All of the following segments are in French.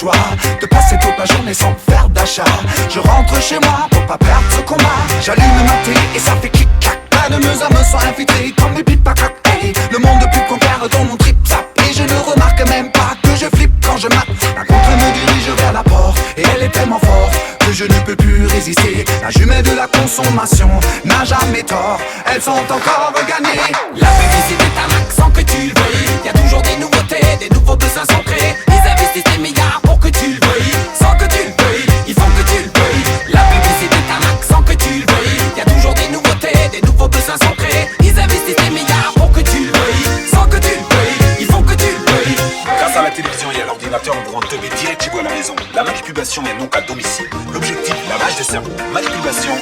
choix de passer toute ma journée sans faire d'achat. Je rentre chez moi pour pas perdre ce combat. J'allume ma télé et ça fait clic-clac. Plein de meus à me sont infiltrés comme des pipes à crack. Hey, le monde pub conquiert dans mon trip-zap. Et je ne remarque même pas que je flippe quand je mate. La contre me dirige vers la porte et elle est tellement forte que je ne peux plus résister. La jumelle de la consommation n'a jamais tort. Elles sont encore gagnées. La publicité est un max sans que tu le veuilles. Y'a toujours des nouveautés, des nouveaux besoins sont créés. Ils investissent des milliards pour que tu le veuilles. Sans que tu le veuilles, ils font que tu le veuilles. La publicité est un max sans que tu le veuilles. Y'a toujours des nouveautés, des nouveaux besoins sont créés. Ils investissent des milliards pour que tu le veuilles. Sans que tu le veuilles, ils font que tu le veuilles. Grâce à la télévision et à l'ordinateur, nous pourrons teubé direct chez vous à la maison. La manipulation est donc à domicile. L'objectif, lavage des cerveaux. Manipulation.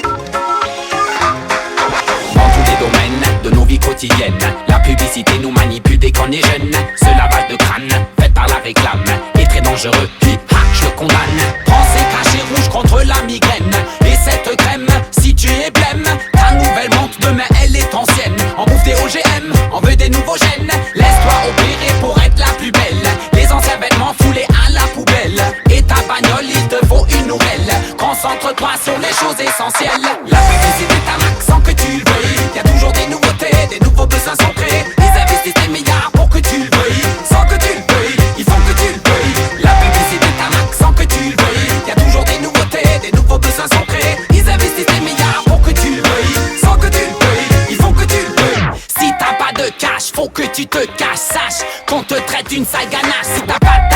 Dans tous les domaines de nos vies quotidiennes, la publicité nous manipule dès qu'on est jeune. Ce lavage de crâne, fait par la réclame, est très dangereux, puis je le condamne. Prends ces cachets rouges contre la migraine. Et cette crème, si tu es blême, ta nouvelle montre demain elle est ancienne. On bouffe des OGM, on veut des nouveaux gènes. Laisse-toi opérer pour être la plus belle. Les anciens vêtements foulés à la poubelle. Et ta bagnole, il te faut une nouvelle. Concentre-toi sur les choses essentielles. La publicité est un max sans que tu le veuilles. Y'a toujours des nouveautés, des nouveaux besoins sont créés. Ils investissent des milliards pour que tu le veuilles. Sans que tu le veuilles, ils font que tu le veuilles. La publicité est un max sans que tu le veuilles. Y'a toujours des nouveautés, des nouveaux besoins sont créés. Ils investissent des milliards pour que tu le veuilles. Sans que tu le veuilles, ils font que tu le veuilles. Si t'as pas de cash, faut que tu te caches. Sache qu'on te traite une sale ganache. Si t'as pas de